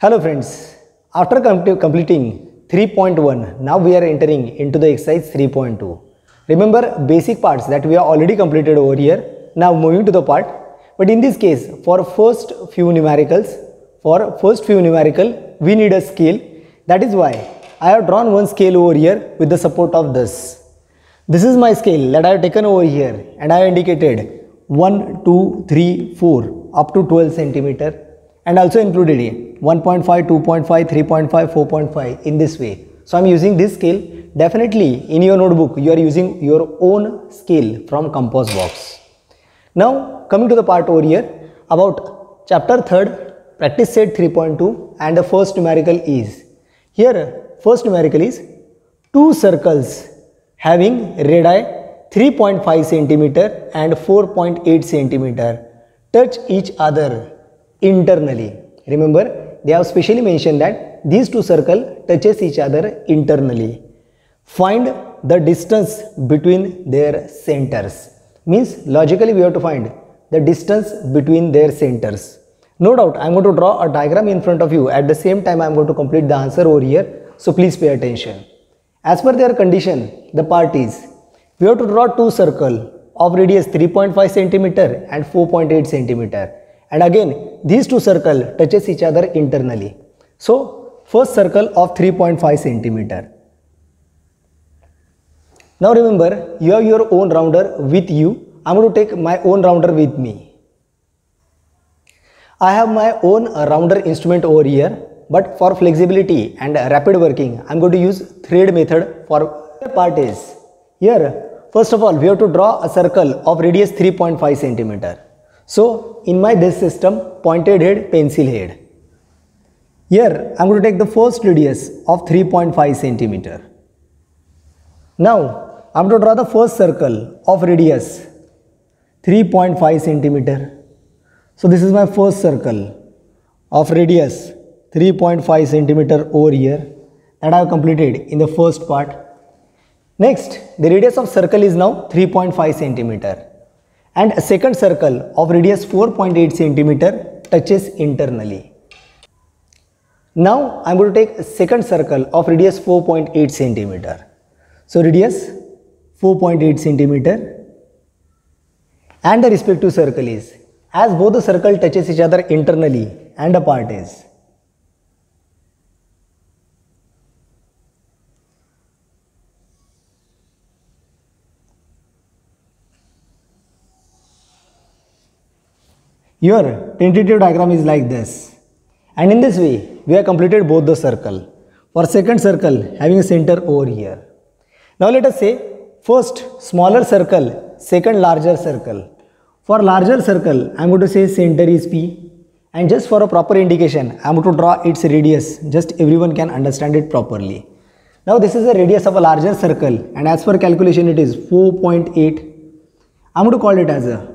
Hello friends, after completing 3.1, now we are entering into the exercise 3.2. Remember basic parts that we have already completed over here. Now moving to the part, but in this case for first few numericals, we need a scale. That is why I have drawn one scale over here with the support of this. This is my scale that I have taken over here and I have indicated 1, 2, 3, 4 up to 12 centimeter. And also included 1.5, 2.5, 3.5, 4.5 in this way. So I am using this scale. Definitely in your notebook you are using your own scale from Compass Box. Now coming to the part over here about chapter 3rd, practice set 3.2, and the first numerical is, here first numerical is two circles having radii 3.5 centimeter and 4.8 centimeter touch each other internally. Remember, they have specially mentioned that these two circles touches each other internally. Find the distance between their centers. Means logically we have to find the distance between their centers. No doubt I am going to draw a diagram in front of you. At the same time I am going to complete the answer over here. So please pay attention. As per their condition, the part is, we have to draw two circles of radius 3.5 centimeter and 4.8 centimeter. And again these two circles touches each other internally. So first circle of 3.5 centimeter. Now remember, you have your own rounder with you. I am going to take my own rounder with me. I have my own rounder instrument over here, but for flexibility and rapid working I am going to use thread method. For the part is, here first of all we have to draw a circle of radius 3.5 centimeter. So in my this system, pointed head, pencil head. Here I am going to take the first radius of 3.5 centimeter. Now I am going to draw the first circle of radius 3.5 centimeter. So this is my first circle of radius 3.5 centimeter over here that I have completed in the first part. Next, the radius of circle is now 3.5 centimeter. And a second circle of radius 4.8 centimeter touches internally. Now I am going to take a second circle of radius 4.8 centimeter. So radius 4.8 centimeter, and the respective circle is, as both the circle touches each other internally and a part is, your tentative diagram is like this, and in this way we have completed both the circle. For second circle having a center over here. Now let us say first smaller circle, second larger circle. For larger circle I am going to say center is P, and just for a proper indication I am going to draw its radius, just everyone can understand it properly. Now this is the radius of a larger circle, and as per calculation it is 4.8. I am going to call it as a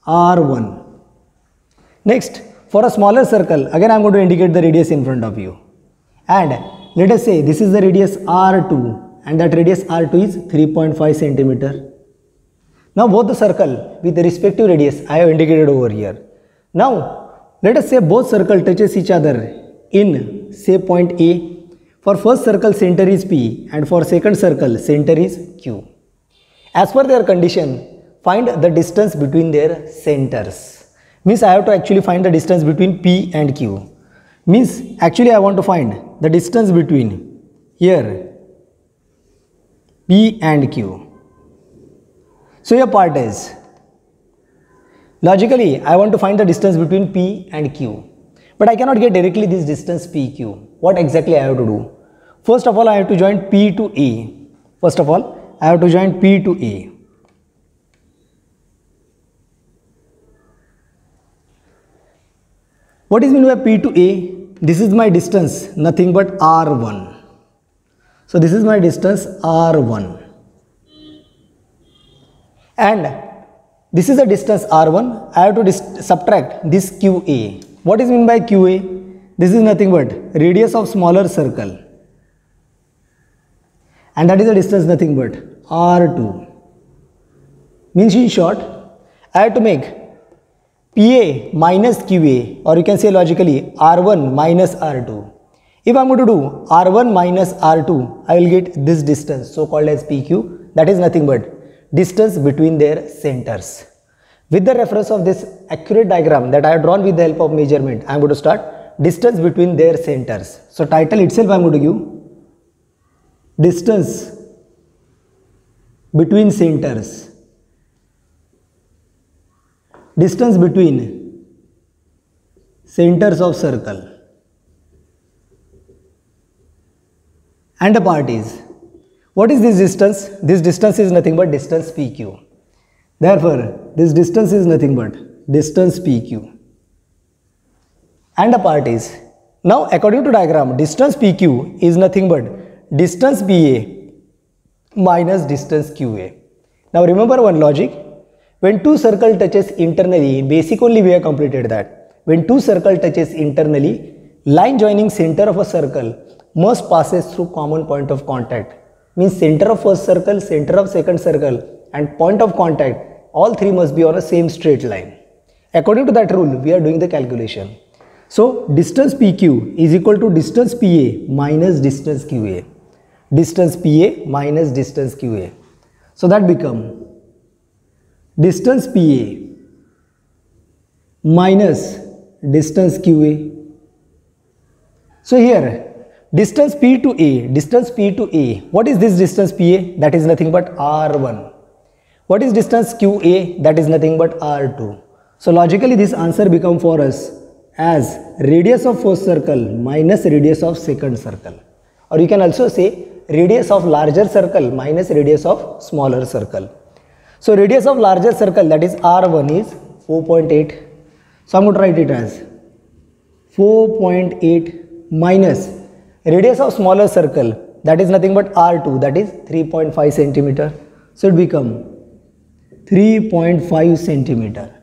R1. Next, for a smaller circle, again I am going to indicate the radius in front of you. And let us say this is the radius R2, and that radius R2 is 3.5 centimeter. Now both the circle with the respective radius I have indicated over here. Now let us say both circle touches each other in say point A. For first circle center is P, and for second circle center is Q. As per their condition, find the distance between their centers. Means I have to actually find the distance between P and Q. Means actually I want to find the distance between here P and Q. So your part is, logically I want to find the distance between P and Q, but I cannot get directly this distance PQ. What exactly I have to do? First of all I have to join P to A. First of all I have to join P to A. What is meant by P to A? This is my distance, nothing but R1. So this is my distance R1. And this is the distance R1. I have to subtract this QA. What is meant by QA? This is nothing but radius of smaller circle. And that is the distance nothing but R2. Means in short, I have to make PA minus QA, or you can say logically R1 minus R2. If I am going to do R1 minus R2, I will get this distance, so called as PQ, that is nothing but distance between their centers. With the reference of this accurate diagram that I have drawn with the help of measurement, I am going to start distance between their centers. So title itself I am going to give distance between centers. Distance between centers of circle. And the part is, what is this distance? This distance is nothing but distance PQ. Therefore, this distance is nothing but distance PQ. And the part is, now according to diagram, distance PQ is nothing but distance PA minus distance QA. Now remember one logic, when two circle touches internally, basic only we have completed that. When two circle touches internally, line joining center of a circle must passes through common point of contact. Means center of first circle, center of second circle and point of contact, all three must be on a same straight line. According to that rule, we are doing the calculation. So distance PQ is equal to distance PA minus distance QA. Distance PA minus distance QA. So that become distance PA minus distance QA. So here distance P to A, what is this distance PA? That is nothing but R1. What is distance QA? That is nothing but R2. So logically this answer become for us as radius of first circle minus radius of second circle. Or you can also say radius of larger circle minus radius of smaller circle. So radius of larger circle, that is R1, is 4.8. So I am going to write it as 4.8 minus radius of smaller circle, that is nothing but R2, that is 3.5 centimeter. So it become 3.5 centimeter.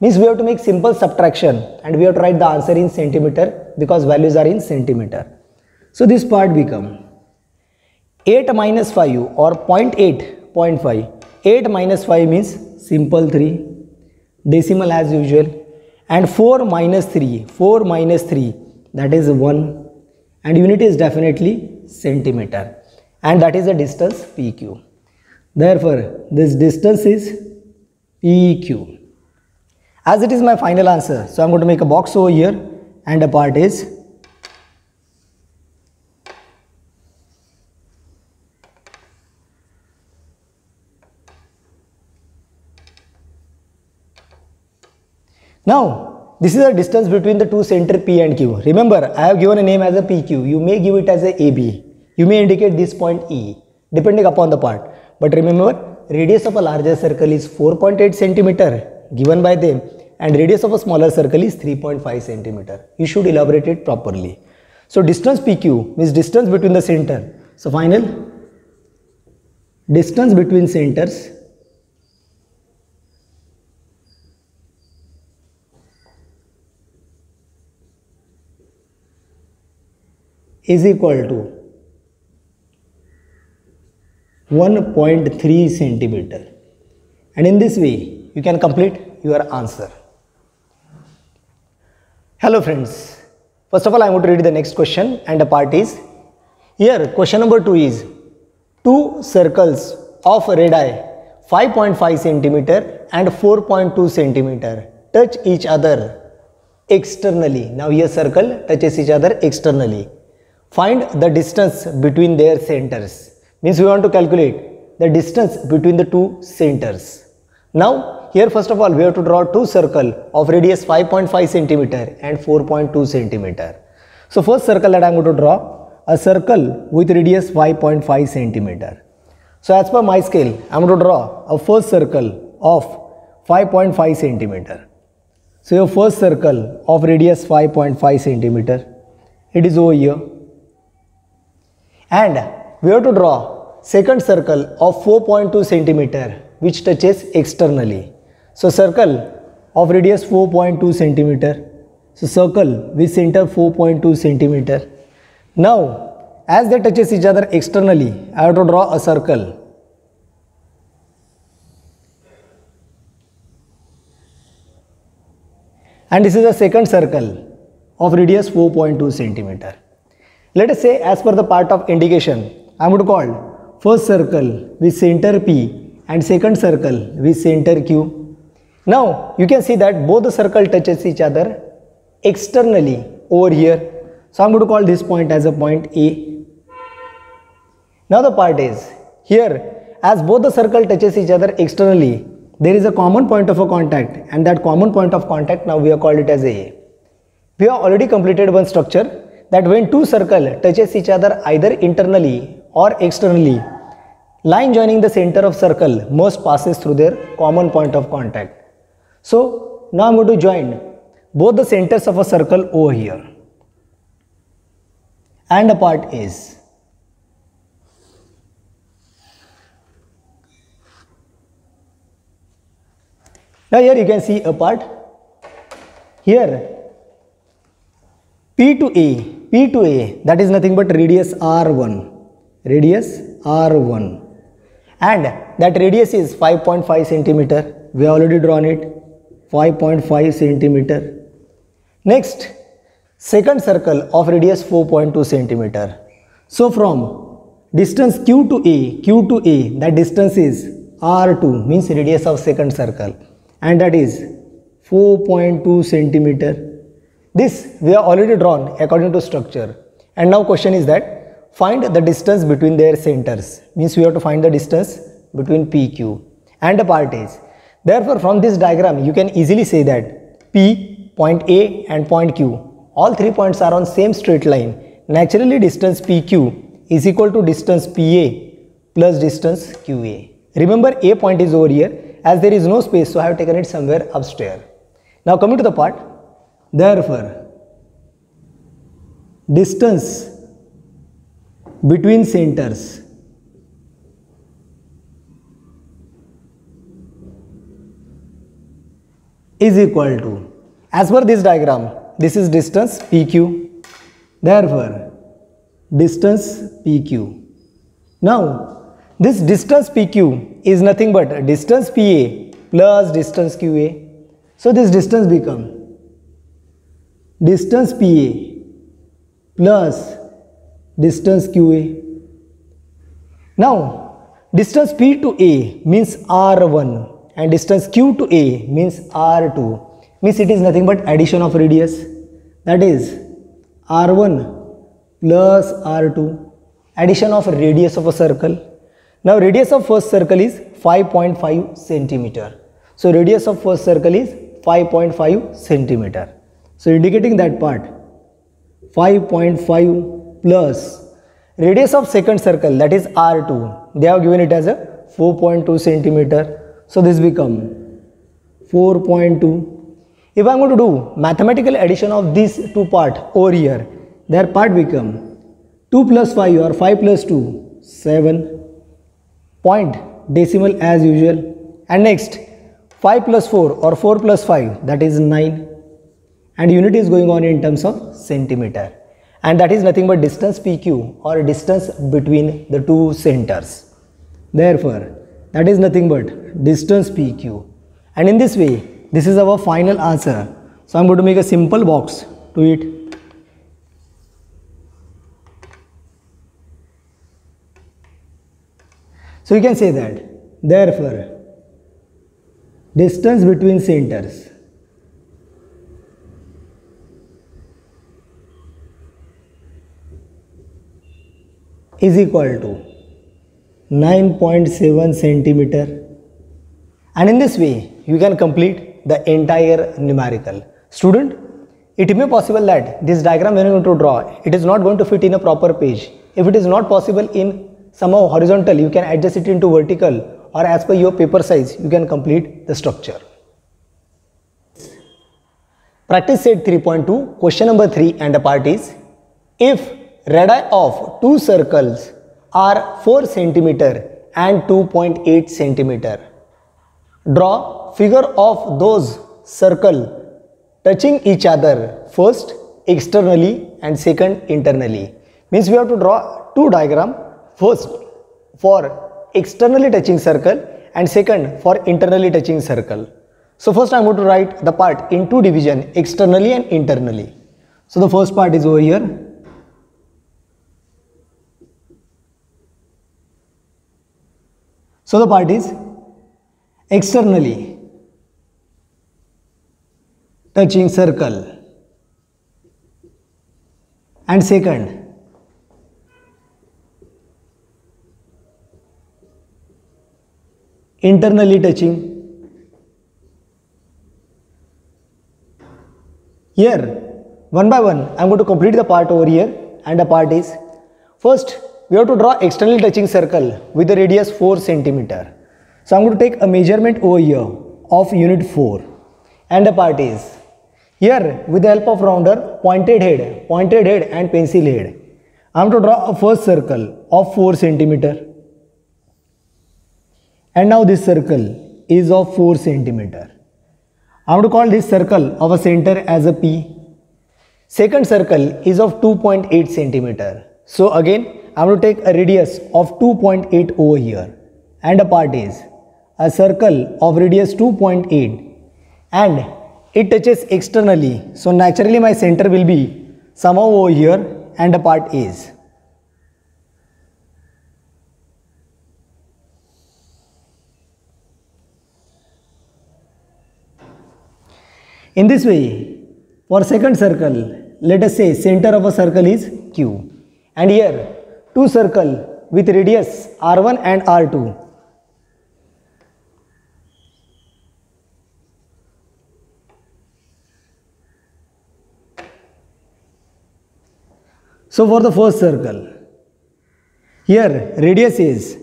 Means we have to make simple subtraction and we have to write the answer in centimeter because values are in centimeter. So this part become 8 minus 5 or 0.8. 8 minus 5 means simple 3, decimal as usual, and 4 minus 3, that is 1, and unit is definitely centimeter, and that is the distance PQ. Therefore, this distance is PQ. As it is my final answer, so I am going to make a box over here and a part is now, this is the distance between the two center P and Q. Remember, I have given a name as a PQ. You may give it as a AB. You may indicate this point E, depending upon the part. But remember, radius of a larger circle is 4.8 centimeter given by them and radius of a smaller circle is 3.5 centimeter. You should elaborate it properly. So, distance PQ means distance between the center. So, final distance between centers is equal to 1.3 centimeter, and in this way you can complete your answer. Hello friends, first of all I am going to read the next question and the part is, here question number 2 is, two circles of radii 5.5 centimeter and 4.2 centimeter touch each other externally. Now here circle touches each other externally. Find the distance between their centers. Means we want to calculate the distance between the two centers. Now here first of all we have to draw two circles of radius 5.5 centimeter and 4.2 centimeter. So first circle that I am going to draw, a circle with radius 5.5 centimeter. So as per my scale I am going to draw a first circle of 5.5 centimeter. So your first circle of radius 5.5 centimeter, it is over here. And we have to draw second circle of 4.2 centimeter which touches externally. So circle of radius 4.2 centimeter. So circle with center 4.2 centimeter. Now as they touches each other externally, I have to draw a circle. and this is a second circle of radius 4.2 centimeter. Let us say, as per the part of indication, I am going to call first circle with center P and second circle with center Q. Now you can see that both the circle touches each other externally over here. So I am going to call this point as a point A. Now the part is here, as both the circle touches each other externally, there is a common point of a contact, and that common point of contact now we have called it as A. We have already completed one structure that when two circles touches each other either internally or externally, line joining the center of circle most passes through their common point of contact. So now I am going to join both the centers of a circle over here, and the part is now here you can see a part here P to A, that is nothing but radius R1, and that radius is 5.5 centimeter. We have already drawn it, 5.5 centimeter. Next, second circle of radius 4.2 centimeter. So from distance Q to A, that distance is R2, means radius of second circle, and that is 4.2 centimeter. This we have already drawn according to structure, and now question is that find the distance between their centers, means we have to find the distance between PQ and the part is. Therefore from this diagram you can easily say that P, point A and point Q, all 3 points are on same straight line. Naturally distance PQ is equal to distance PA plus distance QA. Remember A point is over here, as there is no space, so I have taken it somewhere upstairs. Now coming to the part, therefore distance between centers is equal to, as per this diagram, this is distance PQ, therefore distance PQ. Now this distance PQ is nothing but distance PA plus distance QA. So this distance becomes distance PA plus distance QA. Now distance P to A means R1 and distance Q to A means R2, means it is nothing but addition of radius, that is R1 plus R2, addition of radius of a circle. Now radius of first circle is 5.5 centimeter. So radius of first circle is 5.5 centimeter. So indicating that part 5.5 plus radius of second circle, that is R2, they have given it as a 4.2 centimeter. So this become 4.2. If I am going to do mathematical addition of these two parts over here, their part become 2 plus 5 or 5 plus 2, 7. Point decimal as usual, and next 5 plus 4 or 4 plus 5, that is 9, and unit is going on in terms of centimeter, and that is nothing but distance PQ or distance between the two centers. Therefore that is nothing but distance PQ, and in this way this is our final answer. So I am going to make a simple box to it. So you can say that therefore distance between centers is equal to 9.7 centimeter, and in this way you can complete the entire numerical. Student, it may be possible that this diagram when you are going to draw, it is not going to fit in a proper page. If it is not possible in somehow horizontal, you can adjust it into vertical, or as per your paper size you can complete the structure. Practice set 3.2, question number 3, and the part is, if radii of two circles are 4 centimeter and 2.8 centimeter, draw figure of those circle touching each other, first externally and second internally. Means we have to draw two diagram, first for externally touching circle and second for internally touching circle. So first I'm going to write the part in two division, externally and internally. So the first part is over here. So the part is externally touching circle, and second internally touching. Here one by one I am going to complete the part over here, and the part is, first we have to draw externally touching circle with the radius 4 cm. So I am going to take a measurement over here of unit 4, and the part is, here with the help of rounder, pointed head and pencil head, I am to draw a first circle of 4 cm. And now this circle is of 4 cm. I am to call this circle of a center as a P. Second circle is of 2.8 cm. So again I am to take a radius of 2.8 over here, and the part is a circle of radius 2.8, and it touches externally. So naturally my center will be somehow over here, and the part is. In this way, for second circle, let us say center of a circle is Q, and here two circle with radius R1 and R2. So for the first circle, here radius is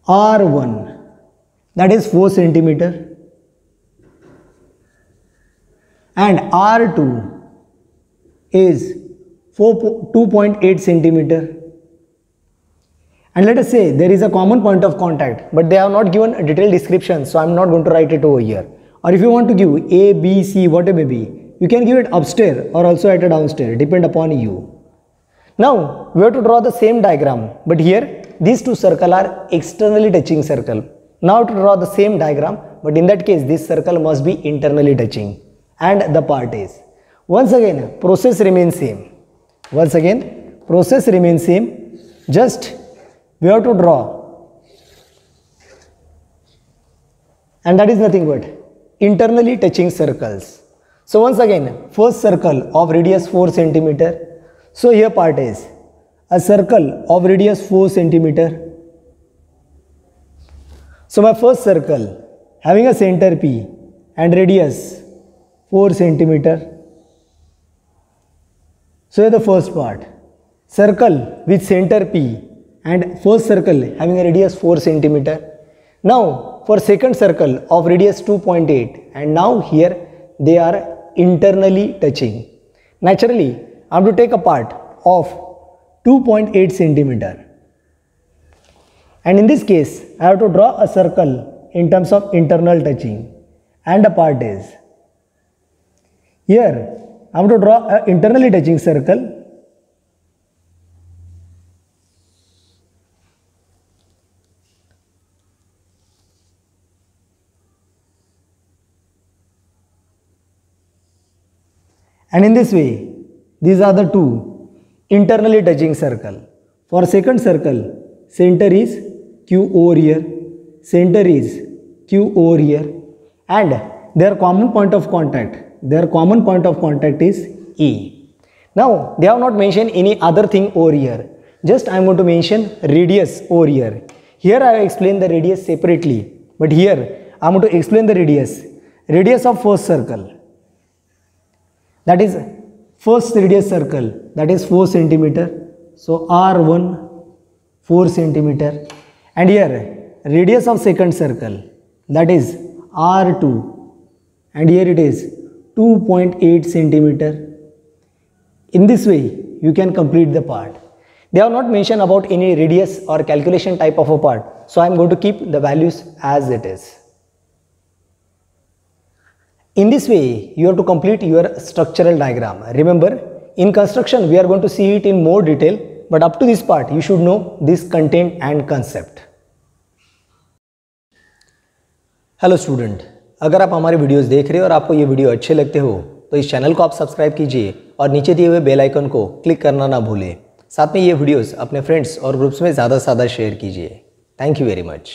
R1, that is 4 cm, and R2 is 2.8 cm. And let us say there is a common point of contact, but they have not given a detailed description, so I am not going to write it over here. Or if you want to give A, B, C, whatever may be, you can give it upstairs or also at a downstairs, depend upon you. Now we have to draw the same diagram, but here these two circles are externally touching circle. Now to draw the same diagram, but in that case this circle must be internally touching, and the part is, once again process remains same. Once again process remains same, just we have to draw, and that is nothing but internally touching circles. So once again first circle of radius 4 cm. So here part is a circle of radius 4 cm. So my first circle having a center P and radius 4 cm. So here the first part, circle with center P and first circle having a radius 4 cm. Now for second circle of radius 2.8, and now here they are internally touching. Naturally I am to take a part of 2.8 cm, and in this case I have to draw a circle in terms of internal touching, and the part is, here I am to draw an internally touching circle, and in this way these are the two internally touching circle. For second circle, center is Q over here, center is Q over here, and their common point of contact, is E. Now they have not mentioned any other thing over here, just I am going to mention radius over here. Here I have explained the radius separately, but here I am going to explain the radius of first circle, that is first radius circle, that is 4 cm. So R1 4 cm, and here radius of second circle, that is R2, and here it is 2.8 cm. In this way you can complete the part. They have not mentioned about any radius or calculation type of a part, so I am going to keep the values as it is. In this way you have to complete your structural diagram. Remember, in construction we are going to see it in more detail, but up to this part you should know this content and concept. Hello student, अगर आप हमारे videos देख रहे हो और आपको ये video अच्छे लगते हो तो इस चैनल को आप सब्सक्राइब कीजिए और नीचे दिए हुए बेल आइकन को क्लिक करना ना भूलें। साथ में ये वीडियोस अपने फ्रेंड्स और ग्रुप्स में ज़्यादा से ज़्यादा शेयर कीजिए। Thank you very much.